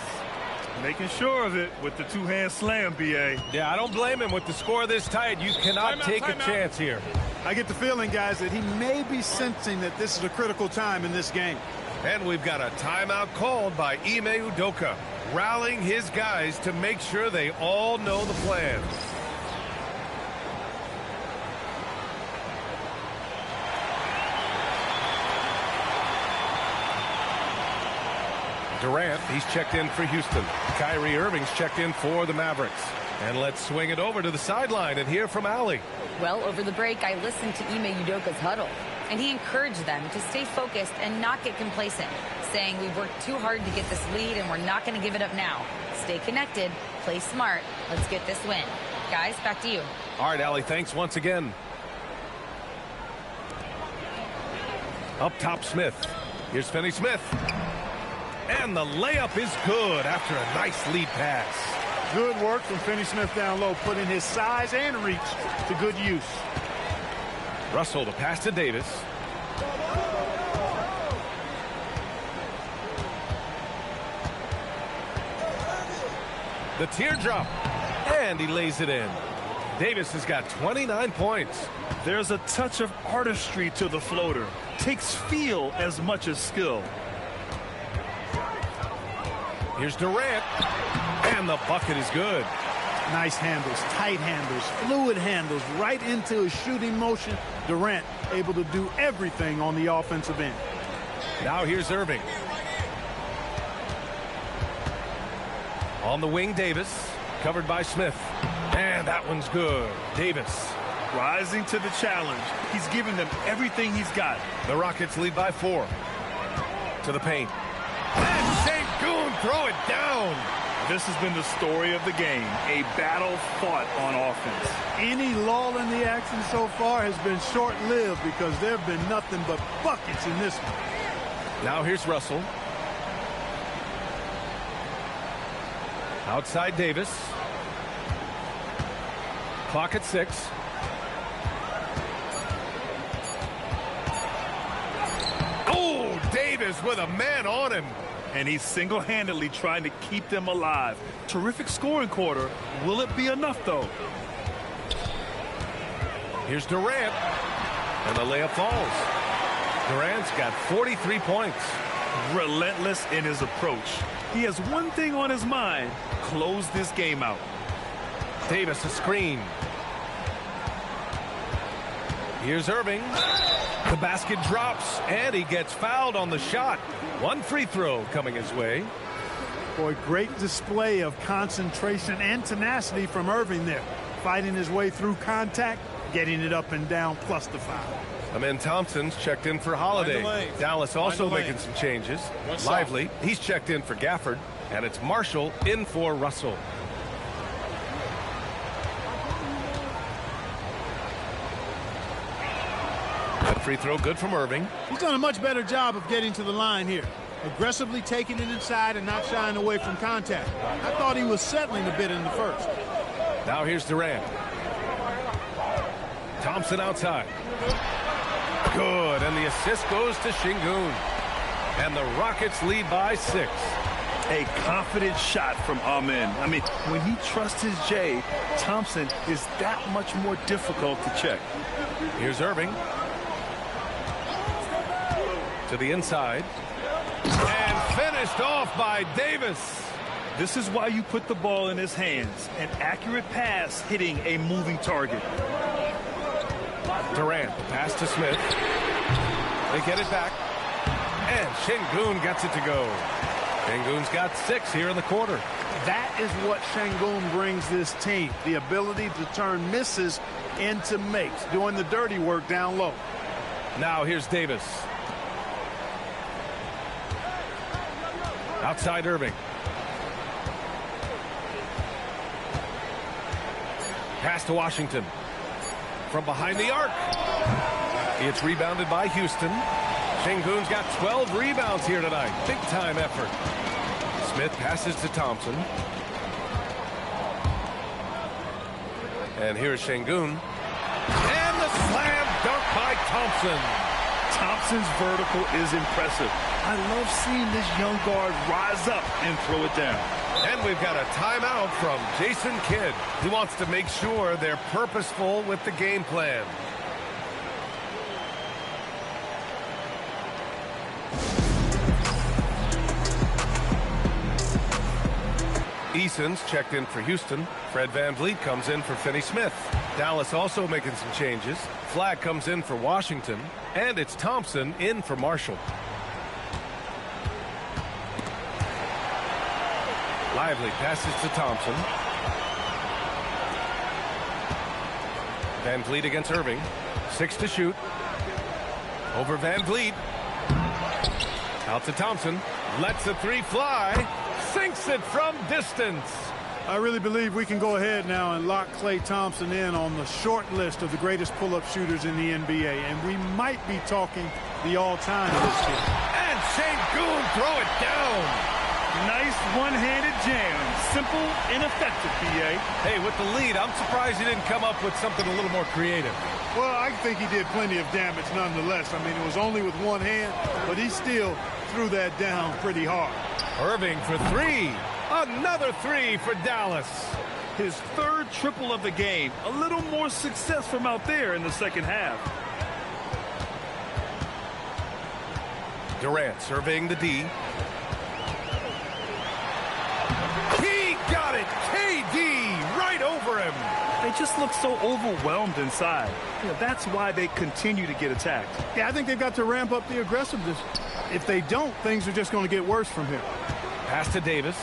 Making sure of it with the 2-hand slam, B.A. Yeah, I don't blame him with the score this tight. You cannot take a chance here. I get the feeling, guys, that he may be sensing that this is a critical time in this game. And we've got a timeout called by Ime Udoka, rallying his guys to make sure they all know the plan. Durant, he's checked in for Houston. Kyrie Irving's checked in for the Mavericks. And let's swing it over to the sideline and hear from Allie. Well, over the break, I listened to Ime Udoka's huddle, and he encouraged them to stay focused and not get complacent, saying we've worked too hard to get this lead and we're not going to give it up now. Stay connected, play smart, let's get this win. Guys, back to you. All right, Allie, thanks once again. Up top, Smith. Here's Finney-Smith. And the layup is good after a nice lead pass. Good work from Finney-Smith down low, putting his size and reach to good use. Russell, the pass to Davis. The teardrop. And he lays it in. Davis has got 29 points. There's a touch of artistry to the floater. Takes feel as much as skill. Here's Durant. And the bucket is good. Nice handles, tight handles, fluid handles, right into his shooting motion. Durant able to do everything on the offensive end. Now here's Irving. On the wing, Davis. Covered by Smith. And that one's good. Davis. Rising to the challenge. He's giving them everything he's got. The Rockets lead by 4. To the paint. And Şengün throw it down. This has been the story of the game. A battle fought on offense. Any lull in the action so far has been short-lived because there have been nothing but buckets in this one. Now here's Russell. Outside Davis. Clock at 6. Oh, Davis with a man on him. And he's single-handedly trying to keep them alive. Terrific scoring quarter. Will it be enough, though? Here's Durant. And the layup falls. Durant's got 43 points. Relentless in his approach. He has one thing on his mind. Close this game out. Davis a screen. Here's Irving. The basket drops, and he gets fouled on the shot. One free throw coming his way. Boy, great display of concentration and tenacity from Irving there. Fighting his way through contact, getting it up and down, plus the foul. Amen Thompson's checked in for Holiday. Dallas also making some changes. Lively, he's checked in for Gafford. And it's Marshall in for Russell. Free throw good from Irving. He's done a much better job of getting to the line here. Aggressively taking it inside and not shying away from contact. I thought he was settling a bit in the first. Now here's Durant. Thompson outside. Good, and the assist goes to Şengün. And the Rockets lead by 6. A confident shot from Amen. I mean, when he trusts his J, Thompson is that much more difficult to check. Here's Irving. To the inside. And finished off by Davis. This is why you put the ball in his hands. An accurate pass hitting a moving target. Durant, the pass to Smith. They get it back. And Şengün gets it to go. Şengün's got 6 here in the quarter. That is what Şengün brings this team. The ability to turn misses into makes. Doing the dirty work down low. Now here's Davis. Outside Irving. Pass to Washington. From behind the arc. It's rebounded by Houston. Şengün's got 12 rebounds here tonight. Big time effort. Smith passes to Thompson. And here's Şengün. And the slam dunk by Thompson. Thompson's vertical is impressive. I love seeing this young guard rise up and throw it down. And we've got a timeout from Jason Kidd. He wants to make sure they're purposeful with the game plan. Eason's checked in for Houston. Fred VanVleet comes in for Finney Smith. Dallas also making some changes. Flagg comes in for Washington. And it's Thompson in for Marshall. Lively passes to Thompson. VanVleet against Irving. 6 to shoot. Over VanVleet. Out to Thompson. Lets the 3 fly. Sinks it from distance. I really believe we can go ahead now and lock Klay Thompson in on the short list of the greatest pull-up shooters in the NBA. And we might be talking the all-time list here. And Şengün throw it down. Nice one-handed jam. Simple and effective, B.A. Hey, with the lead, I'm surprised he didn't come up with something a little more creative. Well, I think he did plenty of damage nonetheless. I mean, it was only with one hand, but he still threw that down pretty hard. Irving for 3. Another 3 for Dallas. His 3rd triple of the game. A little more success from out there in the second half. Durant surveying the D. He got it. KD right over him. They just look so overwhelmed inside. You know, that's why they continue to get attacked. Yeah, I think they've got to ramp up the aggressiveness. If they don't, things are just going to get worse from here. Pass to Davis.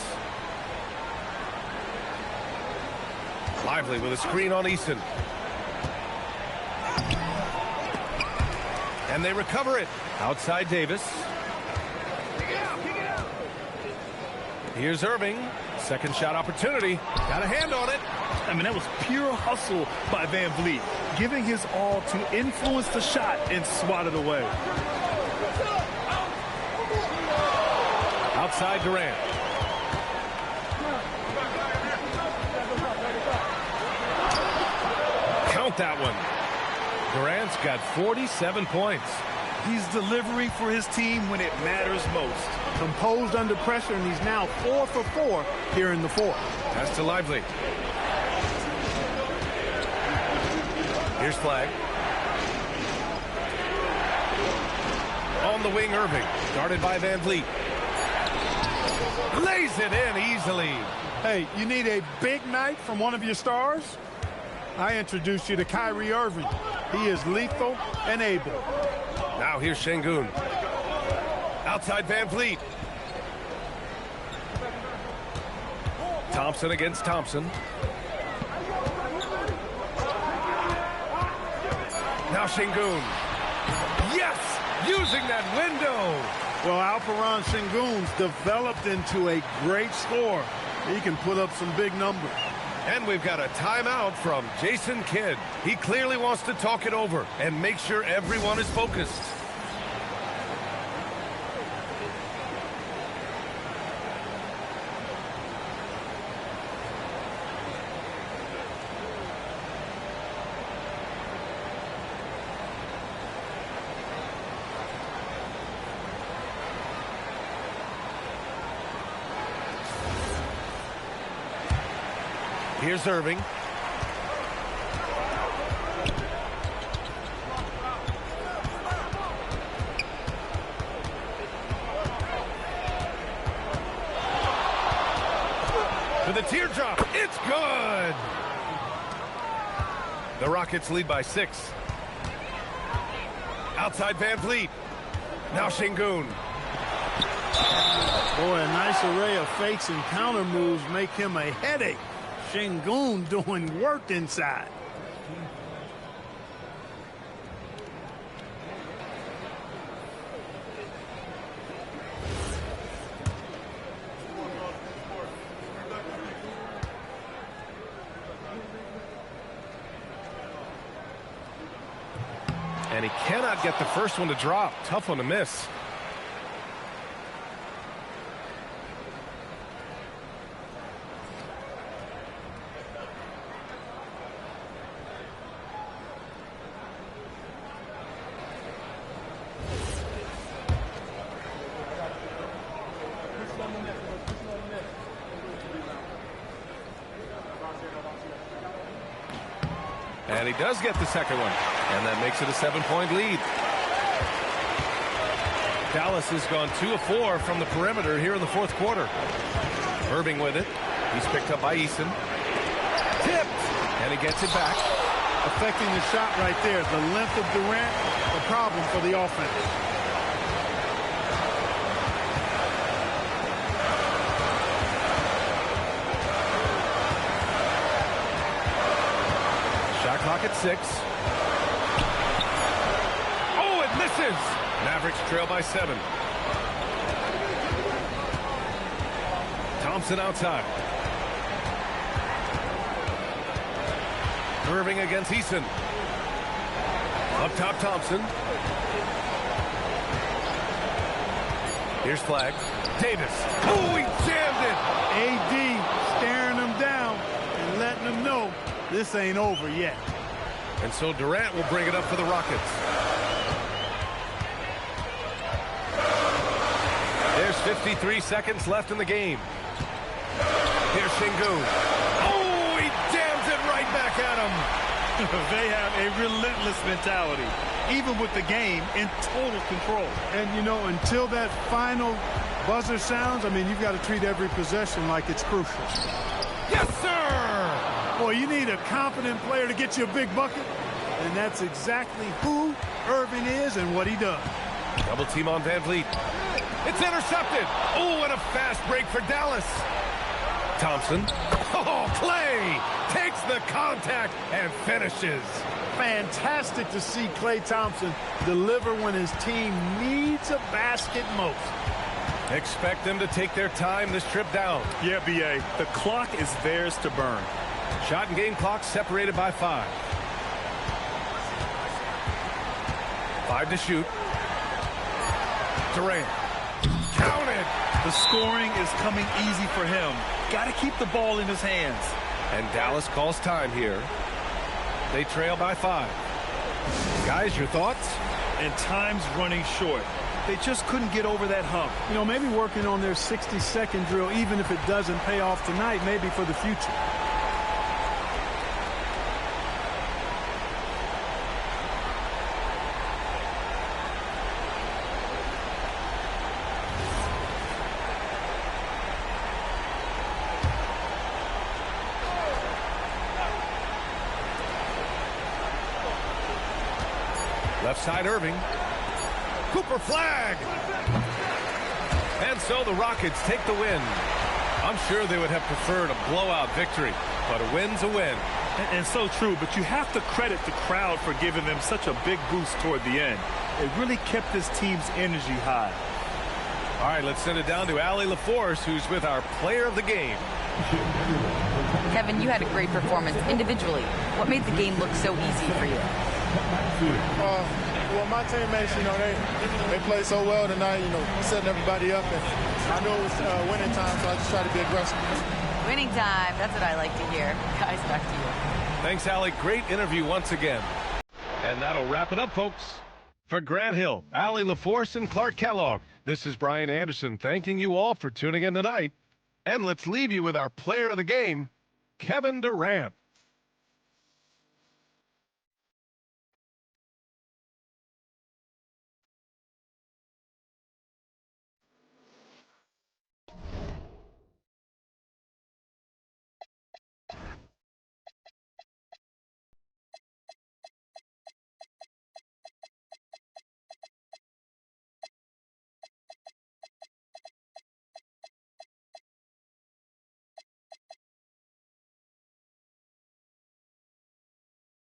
Lively with a screen on Eason. And they recover it. Outside Davis. Here's Irving. Second shot opportunity. Got a hand on it. I mean, that was pure hustle by VanVleet, giving his all to influence the shot and swat it away. Outside Durant. Count that one. Durant's got 47 points. He's delivering for his team when it matters most. Composed under pressure, and he's now 4 for 4 here in the fourth. Pass to Lively. Here's Flagg. On the wing, Irving. Guarded by VanVleet. Lays it in easily. Hey, you need a big night from one of your stars? I introduced you to Kyrie Irving. He is lethal and able. Now here's Şengün. Outside VanVleet. Thompson against Thompson. Now Şengün. Yes! Using that window. Well, Alperen Şengün's developed into a great scorer. He can put up some big numbers. And we've got a timeout from Jason Kidd. He clearly wants to talk it over and make sure everyone is focused. Here's Irving. To the teardrop. It's good. The Rockets lead by 6. Outside Van Vliet. Now Şengün. Boy, a nice array of fakes and counter moves make him a headache. Şengün doing work inside. And he cannot get the first one to drop. Tough one to miss. And he does get the second one. And that makes it a 7-point lead. Dallas has gone 2 of 4 from the perimeter here in the fourth quarter. Irving with it. He's picked up by Eason. Tipped. And he gets it back. Affecting the shot right there. The length of Durant, the problem for the offense. Clock at 6. Oh, it misses. Mavericks trail by 7. Thompson outside. Irving against Eason. Up top, Thompson. Here's Flagg. Davis. Oh, he jammed it. AD staring him down and letting him know this ain't over yet. And so Durant will bring it up for the Rockets. There's 53 seconds left in the game. Here's Şengün. Oh, he jams it right back at him. They have a relentless mentality, even with the game in total control. And, you know, until that final buzzer sounds, I mean, you've got to treat every possession like it's crucial. Yes, sir! Boy, you need a confident player to get you a big bucket, and that's exactly who Irving is and what he does. Double team on Van Vliet. It's intercepted. Oh, and a fast break for Dallas. Thompson. Oh, Clay takes the contact and finishes. Fantastic to see Klay Thompson deliver when his team needs a basket most. Expect them to take their time this trip down. Yeah, B.A., the clock is theirs to burn. Shot and game clock separated by 5. 5 to shoot. Durant. Counted. The scoring is coming easy for him. Got to keep the ball in his hands. And Dallas calls time here. They trail by 5. Guys, your thoughts? And time's running short. They just couldn't get over that hump. You know, maybe working on their 60-second drill, even if it doesn't pay off tonight, maybe for the future. Left side, Irving. Cooper Flagg. And so the Rockets take the win. I'm sure they would have preferred a blowout victory, but a win's a win. And so true, but you have to credit the crowd for giving them such a big boost toward the end. It really kept this team's energy high. All right, let's send it down to Allie LaForce, who's with our player of the game. Kevin, you had a great performance individually. What made the game look so easy for you? Well, my teammates, they played so well tonight, setting everybody up. And I knew it was winning time, so I just tried to be aggressive. Winning time. That's what I like to hear. Guys, back to you. Thanks, Allie. Great interview once again. And that'll wrap it up, folks. For Grant Hill, Allie LaForce, and Clark Kellogg, this is Brian Anderson thanking you all for tuning in tonight. And let's leave you with our player of the game, Kevin Durant.